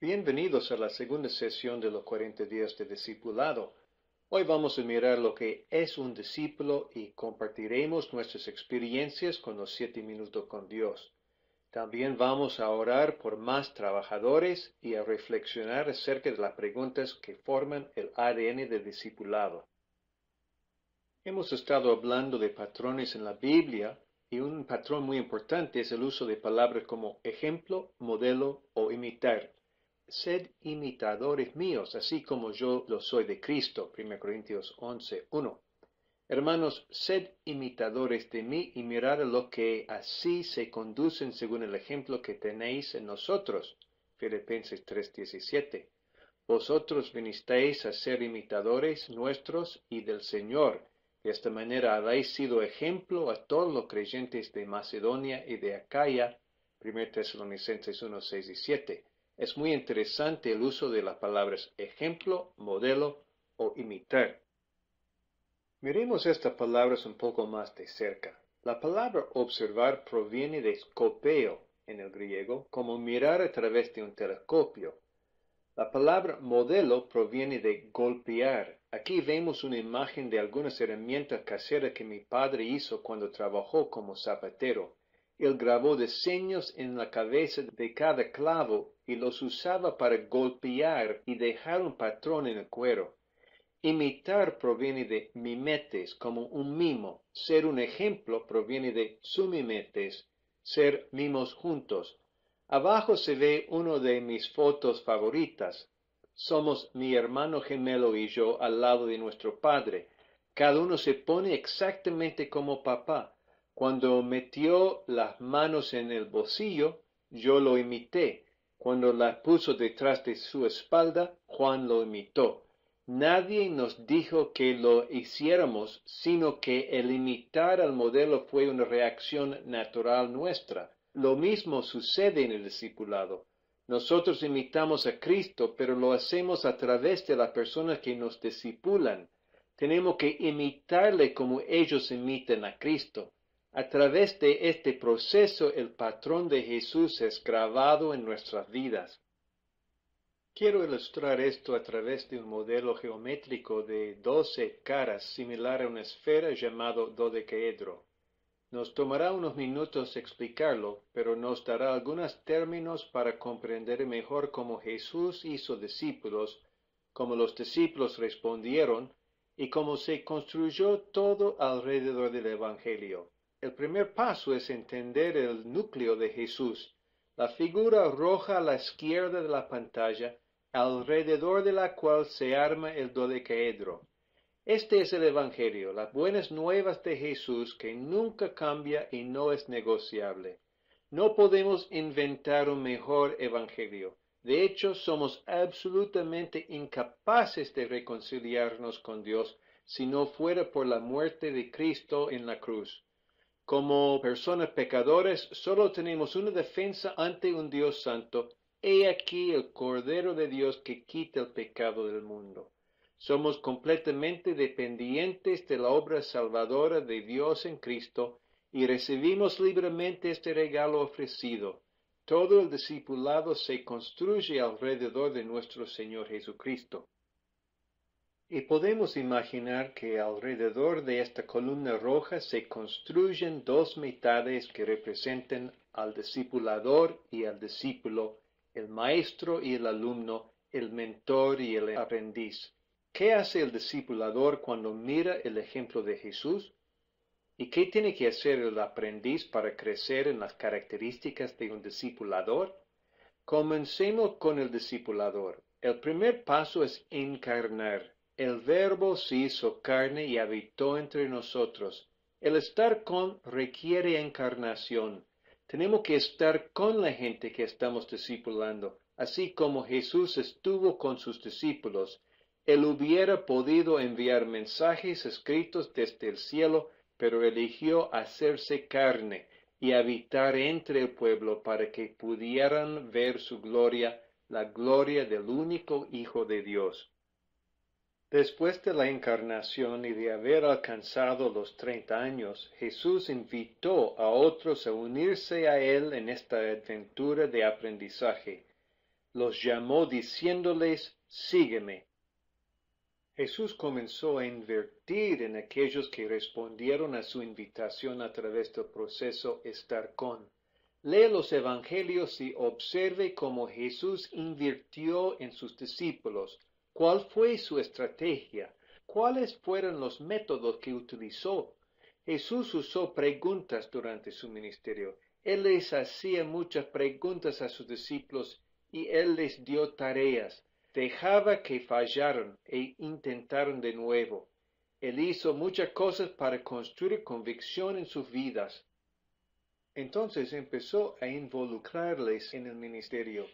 Bienvenidos a la segunda sesión de los 40 días de discipulado. Hoy vamos a mirar lo que es un discípulo y compartiremos nuestras experiencias con los 7 minutos con Dios. También vamos a orar por más trabajadores y a reflexionar acerca de las preguntas que forman el ADN del discipulado. Hemos estado hablando de patrones en la Biblia y un patrón muy importante es el uso de palabras como ejemplo, modelo o imitar. Sed imitadores míos, así como yo lo soy de Cristo. 1 Corintios 11:1. Hermanos, sed imitadores de mí y mirad lo que así se conducen según el ejemplo que tenéis en nosotros. Filipenses 3:17. Vosotros vinisteis a ser imitadores nuestros y del Señor. De esta manera habéis sido ejemplo a todos los creyentes de Macedonia y de Acaya. 1 Tesalonicenses 1:6 y 7. Es muy interesante el uso de las palabras ejemplo, modelo o imitar. Miremos estas palabras un poco más de cerca. La palabra observar proviene de skopeo en el griego, como mirar a través de un telescopio. La palabra modelo proviene de golpear. Aquí vemos una imagen de algunas herramientas caseras que mi padre hizo cuando trabajó como zapatero. Él grabó diseños en la cabeza de cada clavo y los usaba para golpear y dejar un patrón en el cuero. Imitar proviene de mimetes, como un mimo. Ser un ejemplo proviene de sumimetes, ser mimos juntos. Abajo se ve uno de mis fotos favoritas. Somos mi hermano gemelo y yo al lado de nuestro padre. Cada uno se pone exactamente como papá. Cuando metió las manos en el bolsillo, yo lo imité. Cuando las puso detrás de su espalda, Juan lo imitó. Nadie nos dijo que lo hiciéramos, sino que el imitar al modelo fue una reacción natural nuestra. Lo mismo sucede en el discipulado. Nosotros imitamos a Cristo, pero lo hacemos a través de las personas que nos discipulan. Tenemos que imitarle como ellos imitan a Cristo. A través de este proceso, el patrón de Jesús es grabado en nuestras vidas. Quiero ilustrar esto a través de un modelo geométrico de 12 caras similar a una esfera llamado dodecaedro. Nos tomará unos minutos explicarlo, pero nos dará algunos términos para comprender mejor cómo Jesús hizo discípulos, cómo los discípulos respondieron y cómo se construyó todo alrededor del Evangelio. El primer paso es entender el núcleo de Jesús, la figura roja a la izquierda de la pantalla, alrededor de la cual se arma el dodecaedro. Este es el Evangelio, las buenas nuevas de Jesús que nunca cambia y no es negociable. No podemos inventar un mejor Evangelio. De hecho, somos absolutamente incapaces de reconciliarnos con Dios si no fuera por la muerte de Cristo en la cruz. Como personas pecadoras, solo tenemos una defensa ante un Dios santo. He aquí el Cordero de Dios que quita el pecado del mundo. Somos completamente dependientes de la obra salvadora de Dios en Cristo y recibimos libremente este regalo ofrecido. Todo el discipulado se construye alrededor de nuestro Señor Jesucristo. Y podemos imaginar que alrededor de esta columna roja se construyen dos mitades que representan al discipulador y al discípulo, el maestro y el alumno, el mentor y el aprendiz. ¿Qué hace el discipulador cuando mira el ejemplo de Jesús? ¿Y qué tiene que hacer el aprendiz para crecer en las características de un discipulador? Comencemos con el discipulador. El primer paso es encarnar. El Verbo se hizo carne y habitó entre nosotros. El estar con requiere encarnación. Tenemos que estar con la gente que estamos discipulando, así como Jesús estuvo con sus discípulos. Él hubiera podido enviar mensajes escritos desde el cielo, pero eligió hacerse carne y habitar entre el pueblo para que pudieran ver su gloria, la gloria del único Hijo de Dios. Después de la encarnación y de haber alcanzado los 30 años, Jesús invitó a otros a unirse a Él en esta aventura de aprendizaje. Los llamó diciéndoles, sígueme. Jesús comenzó a invertir en aquellos que respondieron a su invitación a través del proceso estar con. Lee los evangelios y observe cómo Jesús invirtió en sus discípulos. ¿Cuál fue su estrategia? ¿Cuáles fueron los métodos que utilizó? Jesús usó preguntas durante su ministerio. Él les hacía muchas preguntas a sus discípulos y él les dio tareas. Dejaba que fallaran e intentaron de nuevo. Él hizo muchas cosas para construir convicción en sus vidas. Entonces empezó a involucrarles en el ministerio.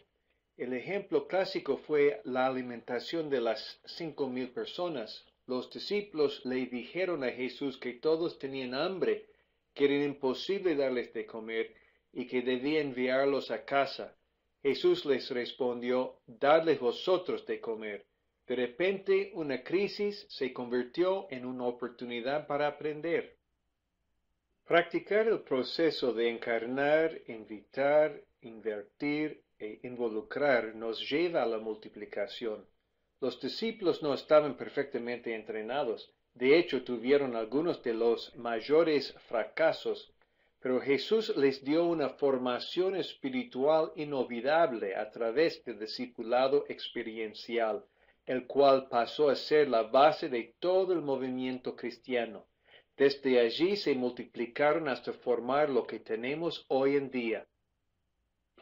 El ejemplo clásico fue la alimentación de las 5,000 personas. Los discípulos le dijeron a Jesús que todos tenían hambre, que era imposible darles de comer y que debía enviarlos a casa. Jesús les respondió, dadles vosotros de comer. De repente, una crisis se convirtió en una oportunidad para aprender. Practicar el proceso de encarnar, invitar, invertir e involucrar nos lleva a la multiplicación. Los discípulos no estaban perfectamente entrenados. De hecho, tuvieron algunos de los mayores fracasos, pero Jesús les dio una formación espiritual inolvidable a través del discipulado experiencial, el cual pasó a ser la base de todo el movimiento cristiano. Desde allí se multiplicaron hasta formar lo que tenemos hoy en día.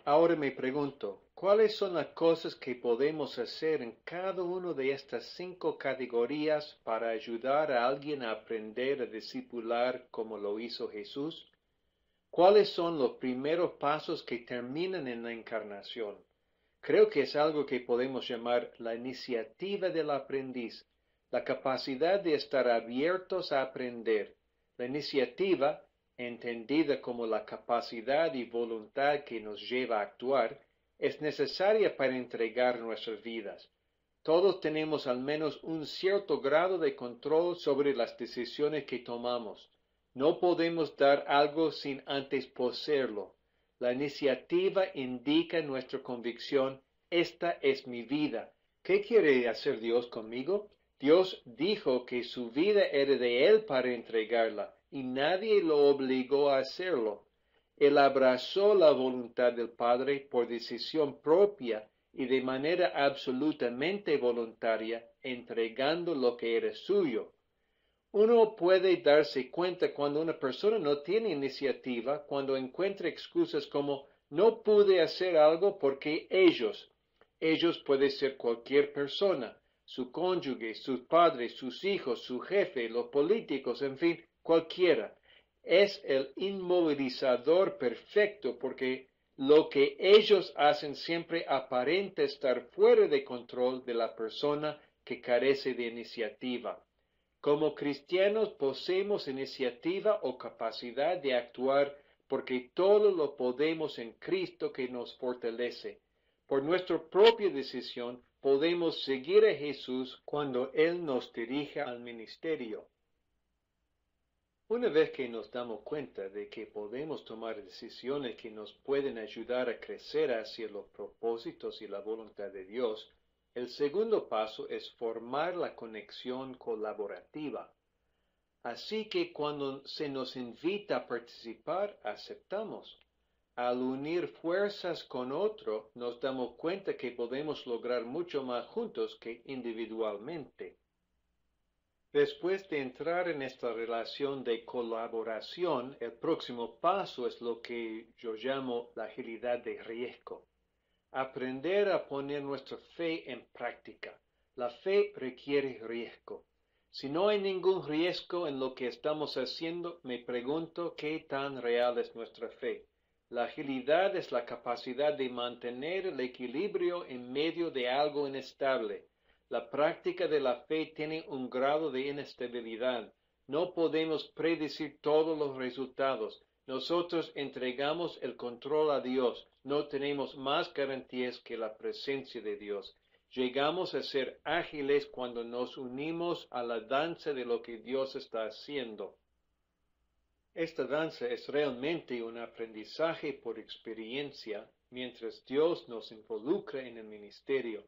Ahora me pregunto, ¿cuáles son las cosas que podemos hacer en cada una de estas 5 categorías para ayudar a alguien a aprender a discipular como lo hizo Jesús? ¿Cuáles son los primeros pasos que terminan en la encarnación? Creo que es algo que podemos llamar la iniciativa del aprendiz, la capacidad de estar abiertos a aprender. La iniciativa, entendida como la capacidad y voluntad que nos lleva a actuar, es necesaria para entregar nuestras vidas. Todos tenemos al menos un cierto grado de control sobre las decisiones que tomamos. No podemos dar algo sin antes poseerlo. La iniciativa indica nuestra convicción, esta es mi vida. ¿Qué quiere hacer Dios conmigo? Dios dijo que su vida era de Él para entregarla, y nadie lo obligó a hacerlo. Él abrazó la voluntad del Padre por decisión propia y de manera absolutamente voluntaria, entregando lo que era suyo. Uno puede darse cuenta cuando una persona no tiene iniciativa, cuando encuentra excusas como no pude hacer algo porque ellos puede ser cualquier persona, su cónyuge, sus padres, sus hijos, su jefe, los políticos, en fin, cualquiera. Es el inmovilizador perfecto porque lo que ellos hacen siempre aparenta estar fuera de control de la persona que carece de iniciativa. Como cristianos poseemos iniciativa o capacidad de actuar porque todo lo podemos en Cristo que nos fortalece. Por nuestra propia decisión podemos seguir a Jesús cuando Él nos dirija al ministerio. Una vez que nos damos cuenta de que podemos tomar decisiones que nos pueden ayudar a crecer hacia los propósitos y la voluntad de Dios, el segundo paso es formar la conexión colaborativa. Así que cuando se nos invita a participar, aceptamos. Al unir fuerzas con otro, nos damos cuenta que podemos lograr mucho más juntos que individualmente. Después de entrar en esta relación de colaboración, el próximo paso es lo que yo llamo la agilidad de riesgo. Aprender a poner nuestra fe en práctica. La fe requiere riesgo. Si no hay ningún riesgo en lo que estamos haciendo, me pregunto qué tan real es nuestra fe. La agilidad es la capacidad de mantener el equilibrio en medio de algo inestable. La práctica de la fe tiene un grado de inestabilidad. No podemos predecir todos los resultados. Nosotros entregamos el control a Dios. No tenemos más garantías que la presencia de Dios. Llegamos a ser ágiles cuando nos unimos a la danza de lo que Dios está haciendo. Esta danza es realmente un aprendizaje por experiencia mientras Dios nos involucra en el ministerio.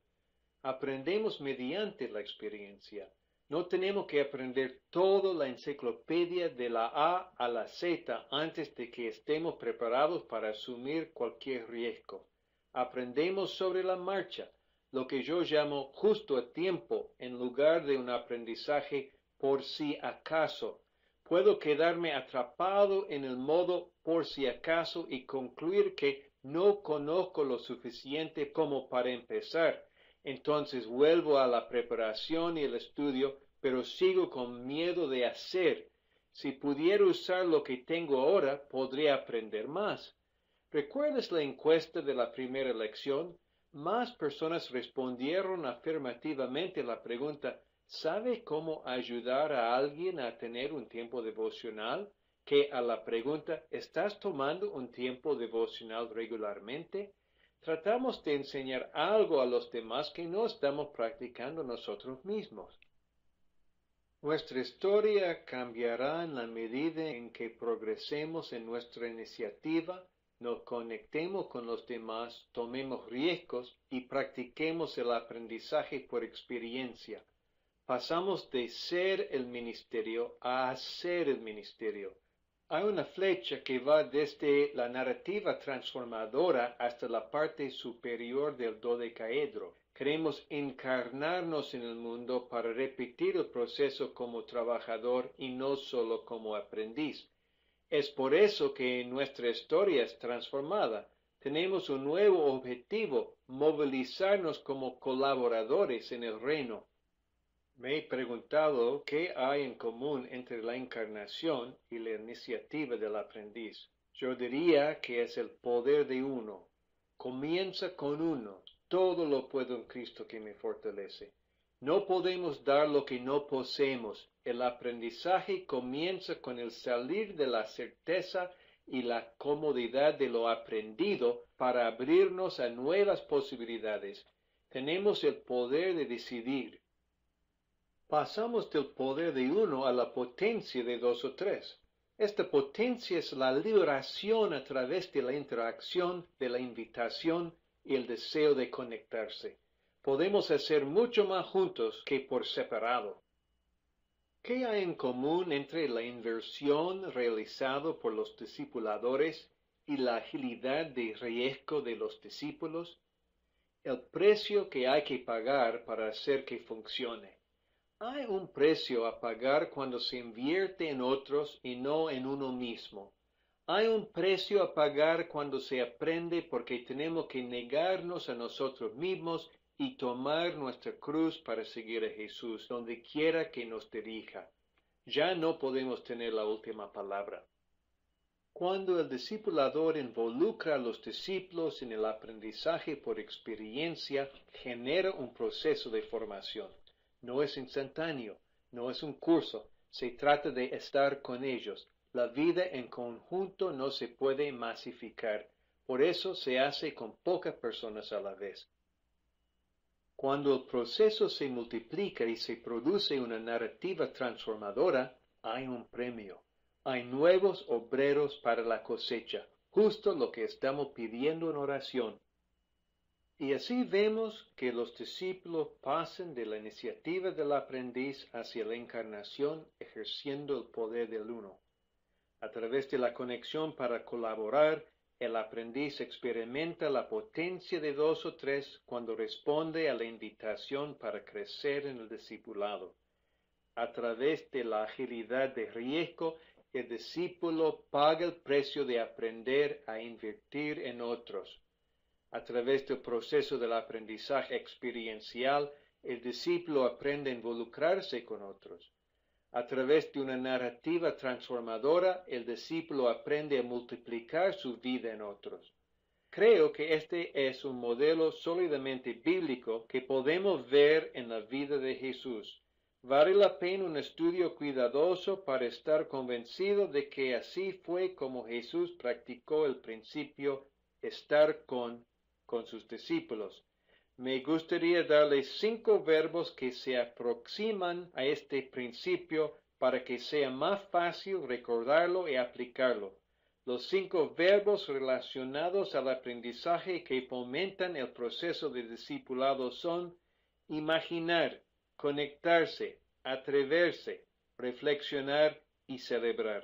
Aprendemos mediante la experiencia. No tenemos que aprender toda la enciclopedia de la A a la Z antes de que estemos preparados para asumir cualquier riesgo. Aprendemos sobre la marcha, lo que yo llamo justo a tiempo, en lugar de un aprendizaje por si acaso. Puedo quedarme atrapado en el modo por si acaso y concluir que no conozco lo suficiente como para empezar. Entonces vuelvo a la preparación y el estudio, pero sigo con miedo de hacer. Si pudiera usar lo que tengo ahora, podría aprender más. ¿Recuerdas la encuesta de la primera lección? Más personas respondieron afirmativamente a la pregunta, ¿sabe cómo ayudar a alguien a tener un tiempo devocional? Que a la pregunta, ¿estás tomando un tiempo devocional regularmente? Tratamos de enseñar algo a los demás que no estamos practicando nosotros mismos. Nuestra historia cambiará en la medida en que progresemos en nuestra iniciativa, nos conectemos con los demás, tomemos riesgos y practiquemos el aprendizaje por experiencia. Pasamos de ser el ministerio a hacer el ministerio. Hay una flecha que va desde la narrativa transformadora hasta la parte superior del dodecaedro. Queremos encarnarnos en el mundo para repetir el proceso como trabajador y no solo como aprendiz. Es por eso que nuestra historia es transformada. Tenemos un nuevo objetivo, movilizarnos como colaboradores en el reino. Me he preguntado qué hay en común entre la encarnación y la iniciativa del aprendiz. Yo diría que es el poder de uno. Comienza con uno. Todo lo puedo en Cristo que me fortalece. No podemos dar lo que no poseemos. El aprendizaje comienza con el salir de la certeza y la comodidad de lo aprendido para abrirnos a nuevas posibilidades. Tenemos el poder de decidir. Pasamos del poder de uno a la potencia de dos o tres. Esta potencia es la liberación a través de la interacción, de la invitación y el deseo de conectarse. Podemos hacer mucho más juntos que por separado. ¿Qué hay en común entre la inversión realizada por los discipuladores y la agilidad de riesgo de los discípulos? El precio que hay que pagar para hacer que funcione. Hay un precio a pagar cuando se invierte en otros y no en uno mismo. Hay un precio a pagar cuando se aprende porque tenemos que negarnos a nosotros mismos y tomar nuestra cruz para seguir a Jesús donde quiera que nos dirija. Ya no podemos tener la última palabra. Cuando el discipulador involucra a los discípulos en el aprendizaje por experiencia, genera un proceso de formación. No es instantáneo, no es un curso, se trata de estar con ellos. La vida en conjunto no se puede masificar, por eso se hace con pocas personas a la vez. Cuando el proceso se multiplica y se produce una narrativa transformadora, hay un premio. Hay nuevos obreros para la cosecha, justo lo que estamos pidiendo en oración. Y así vemos que los discípulos pasan de la iniciativa del aprendiz hacia la encarnación ejerciendo el poder del uno. A través de la conexión para colaborar, el aprendiz experimenta la potencia de dos o tres cuando responde a la invitación para crecer en el discipulado. A través de la agilidad de riesgo, el discípulo paga el precio de aprender a invertir en otros. A través del proceso del aprendizaje experiencial, el discípulo aprende a involucrarse con otros. A través de una narrativa transformadora, el discípulo aprende a multiplicar su vida en otros. Creo que este es un modelo sólidamente bíblico que podemos ver en la vida de Jesús. Vale la pena un estudio cuidadoso para estar convencido de que así fue como Jesús practicó el principio estar con sus discípulos. Me gustaría darles 5 verbos que se aproximan a este principio para que sea más fácil recordarlo y aplicarlo. Los 5 verbos relacionados al aprendizaje que fomentan el proceso de discipulado son imaginar, conectarse, atreverse, reflexionar y celebrar.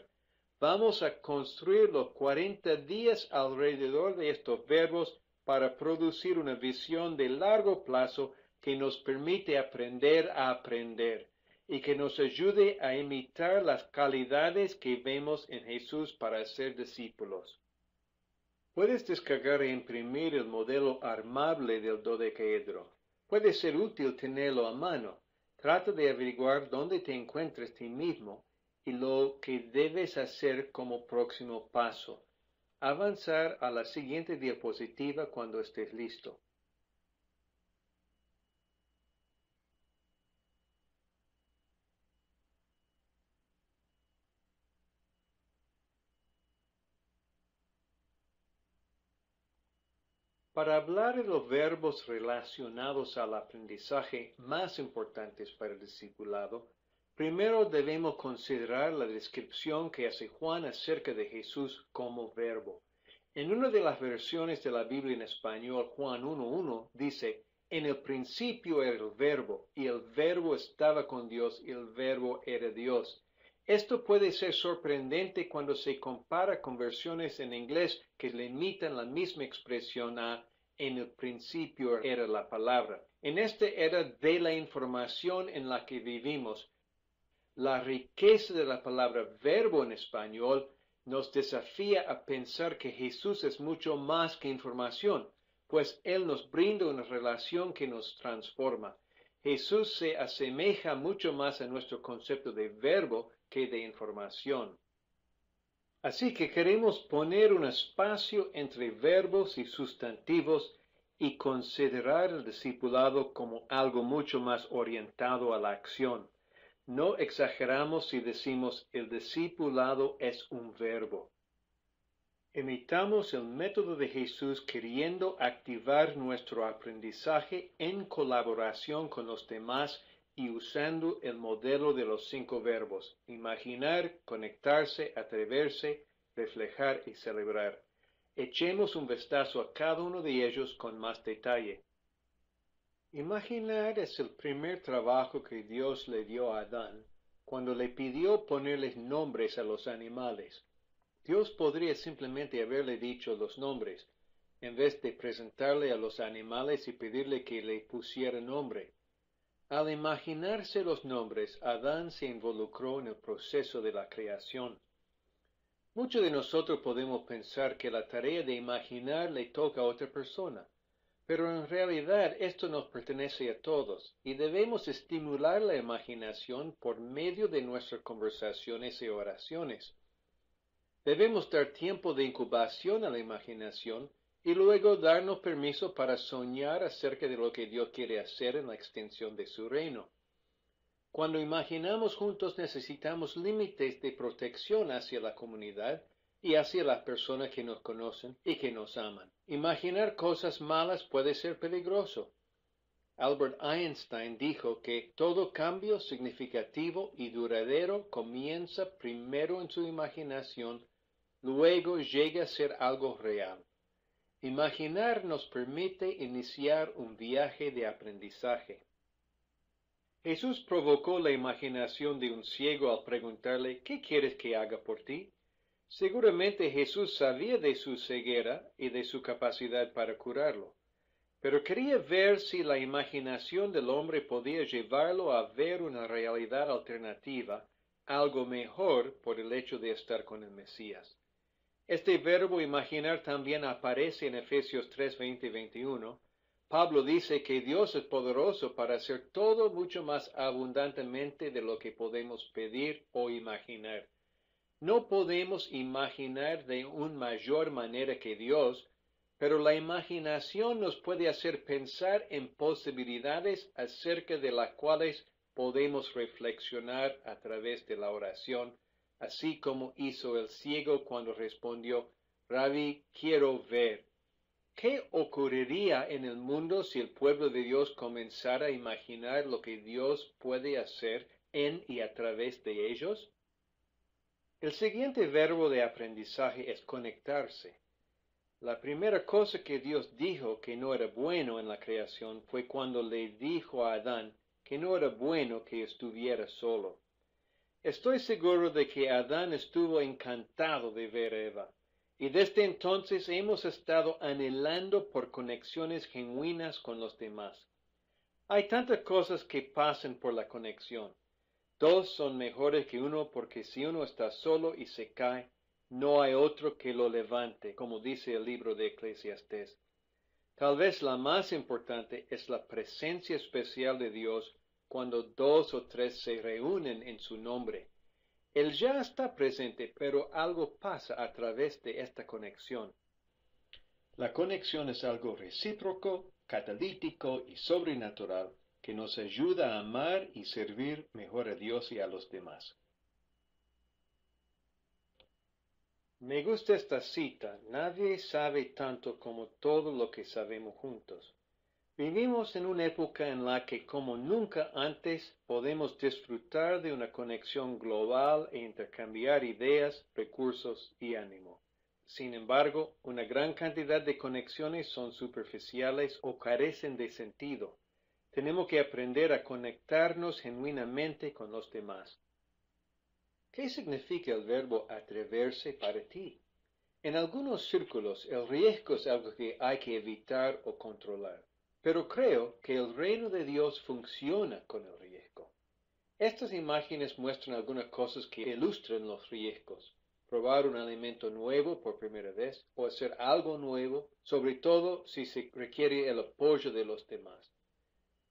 Vamos a construir los 40 días alrededor de estos verbos para producir una visión de largo plazo que nos permite aprender a aprender y que nos ayude a imitar las calidades que vemos en Jesús para ser discípulos. Puedes descargar e imprimir el modelo armable del dodecaedro. Puede ser útil tenerlo a mano. Trata de averiguar dónde te encuentres ti mismo y lo que debes hacer como próximo paso. Avanzar a la siguiente diapositiva cuando estés listo. Para hablar de los verbos relacionados al aprendizaje más importantes para el discipulado, primero debemos considerar la descripción que hace Juan acerca de Jesús como verbo. En una de las versiones de la Biblia en español, Juan 1:1 dice, en el principio era el verbo, y el verbo estaba con Dios, y el verbo era Dios. Esto puede ser sorprendente cuando se compara con versiones en inglés que limitan la misma expresión a en el principio era la palabra. En esta era de la información en la que vivimos, la riqueza de la palabra verbo en español nos desafía a pensar que Jesús es mucho más que información, pues Él nos brinda una relación que nos transforma. Jesús se asemeja mucho más a nuestro concepto de verbo que de información. Así que queremos poner un espacio entre verbos y sustantivos y considerar el discipulado como algo mucho más orientado a la acción. No exageramos si decimos el discipulado es un verbo. Imitamos el método de Jesús queriendo activar nuestro aprendizaje en colaboración con los demás y usando el modelo de los 5 verbos: imaginar, conectarse, atreverse, reflejar y celebrar. Echemos un vistazo a cada uno de ellos con más detalle. Imaginar es el primer trabajo que Dios le dio a Adán cuando le pidió ponerles nombres a los animales. Dios podría simplemente haberle dicho los nombres, en vez de presentarle a los animales y pedirle que le pusiera nombre. Al imaginarse los nombres, Adán se involucró en el proceso de la creación. Muchos de nosotros podemos pensar que la tarea de imaginar le toca a otra persona, pero en realidad esto nos pertenece a todos y debemos estimular la imaginación por medio de nuestras conversaciones y oraciones. Debemos dar tiempo de incubación a la imaginación y luego darnos permiso para soñar acerca de lo que Dios quiere hacer en la extensión de su reino. Cuando imaginamos juntos necesitamos límites de protección hacia la comunidad y hacia las personas que nos conocen y que nos aman. Imaginar cosas malas puede ser peligroso. Albert Einstein dijo que todo cambio significativo y duradero comienza primero en su imaginación, luego llega a ser algo real. Imaginar nos permite iniciar un viaje de aprendizaje. Jesús provocó la imaginación de un ciego al preguntarle, ¿qué quieres que haga por ti? Seguramente Jesús sabía de su ceguera y de su capacidad para curarlo, pero quería ver si la imaginación del hombre podía llevarlo a ver una realidad alternativa, algo mejor por el hecho de estar con el Mesías. Este verbo imaginar también aparece en Efesios 3, 20 y 21. Pablo dice que Dios es poderoso para hacer todo mucho más abundantemente de lo que podemos pedir o imaginar. No podemos imaginar de una mayor manera que Dios, pero la imaginación nos puede hacer pensar en posibilidades acerca de las cuales podemos reflexionar a través de la oración, así como hizo el ciego cuando respondió, Rabí, quiero ver. ¿Qué ocurriría en el mundo si el pueblo de Dios comenzara a imaginar lo que Dios puede hacer en y a través de ellos? El siguiente verbo de aprendizaje es conectarse. La primera cosa que Dios dijo que no era bueno en la creación fue cuando le dijo a Adán que no era bueno que estuviera solo. Estoy seguro de que Adán estuvo encantado de ver a Eva, y desde entonces hemos estado anhelando por conexiones genuinas con los demás. Hay tantas cosas que pasan por la conexión. Dos son mejores que uno porque si uno está solo y se cae, no hay otro que lo levante, como dice el libro de Eclesiastés. Tal vez la más importante es la presencia especial de Dios cuando dos o tres se reúnen en su nombre. Él ya está presente, pero algo pasa a través de esta conexión. La conexión es algo recíproco, catalítico y sobrenatural que nos ayuda a amar y servir mejor a Dios y a los demás. Me gusta esta cita. Nadie sabe tanto como todo lo que sabemos juntos. Vivimos en una época en la que como nunca antes podemos disfrutar de una conexión global e intercambiar ideas, recursos y ánimo. Sin embargo, una gran cantidad de conexiones son superficiales o carecen de sentido. Tenemos que aprender a conectarnos genuinamente con los demás. ¿Qué significa el verbo atreverse para ti? En algunos círculos, el riesgo es algo que hay que evitar o controlar. Pero creo que el reino de Dios funciona con el riesgo. Estas imágenes muestran algunas cosas que ilustran los riesgos. Probar un alimento nuevo por primera vez o hacer algo nuevo, sobre todo si se requiere el apoyo de los demás.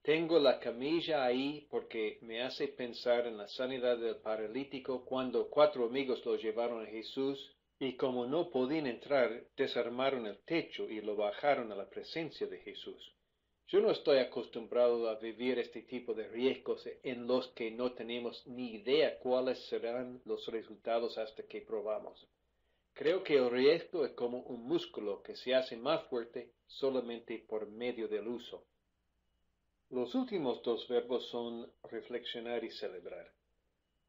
Tengo la camilla ahí porque me hace pensar en la sanidad del paralítico cuando 4 amigos lo llevaron a Jesús y como no podían entrar, desarmaron el techo y lo bajaron a la presencia de Jesús. Yo no estoy acostumbrado a vivir este tipo de riesgos en los que no tenemos ni idea cuáles serán los resultados hasta que probamos. Creo que el riesgo es como un músculo que se hace más fuerte solamente por medio del uso. Los últimos 2 verbos son reflexionar y celebrar.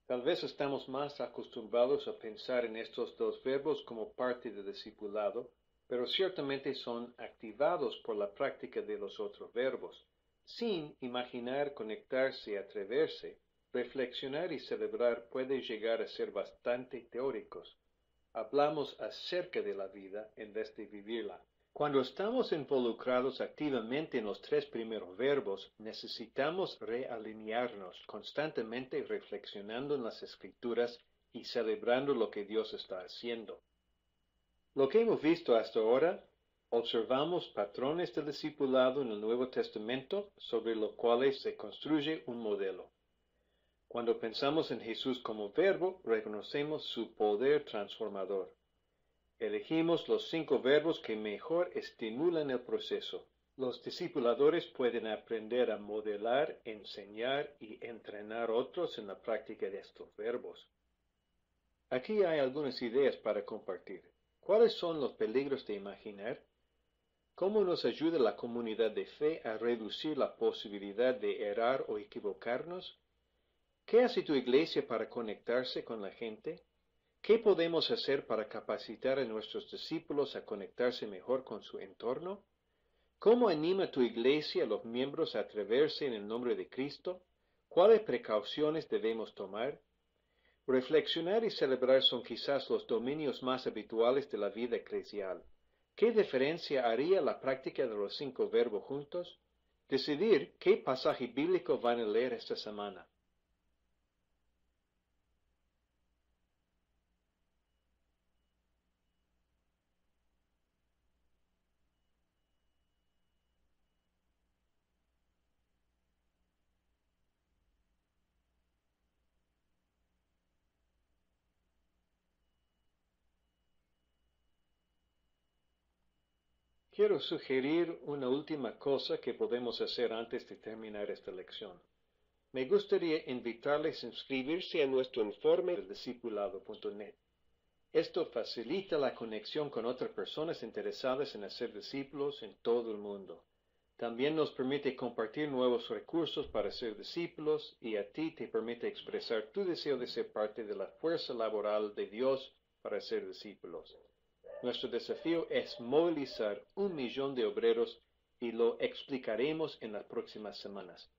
Tal vez estamos más acostumbrados a pensar en estos 2 verbos como parte del discipulado, pero ciertamente son activados por la práctica de los otros verbos. Sin imaginar, conectarse y atreverse, reflexionar y celebrar puede llegar a ser bastante teóricos. Hablamos acerca de la vida en vez de vivirla. Cuando estamos involucrados activamente en los 3 primeros verbos, necesitamos realinearnos constantemente reflexionando en las Escrituras y celebrando lo que Dios está haciendo. Lo que hemos visto hasta ahora, observamos patrones del discipulado en el Nuevo Testamento sobre los cuales se construye un modelo. Cuando pensamos en Jesús como verbo, reconocemos su poder transformador. Elegimos los 5 verbos que mejor estimulan el proceso. Los discipuladores pueden aprender a modelar, enseñar y entrenar a otros en la práctica de estos verbos. Aquí hay algunas ideas para compartir. ¿Cuáles son los peligros de imaginar? ¿Cómo nos ayuda la comunidad de fe a reducir la posibilidad de errar o equivocarnos? ¿Qué hace tu iglesia para conectarse con la gente? ¿Qué podemos hacer para capacitar a nuestros discípulos a conectarse mejor con su entorno? ¿Cómo anima tu iglesia a los miembros a atreverse en el nombre de Cristo? ¿Cuáles precauciones debemos tomar? Reflexionar y celebrar son quizás los dominios más habituales de la vida eclesial. ¿Qué diferencia haría la práctica de los 5 verbos juntos? Decidir qué pasaje bíblico van a leer esta semana. Quiero sugerir una última cosa que podemos hacer antes de terminar esta lección. Me gustaría invitarles a inscribirse a nuestro informe del discipulado.net. Esto facilita la conexión con otras personas interesadas en hacer discípulos en todo el mundo. También nos permite compartir nuevos recursos para ser discípulos y a ti te permite expresar tu deseo de ser parte de la fuerza laboral de Dios para ser discípulos. Nuestro desafío es movilizar 1 millón de obreros y lo explicaremos en las próximas semanas.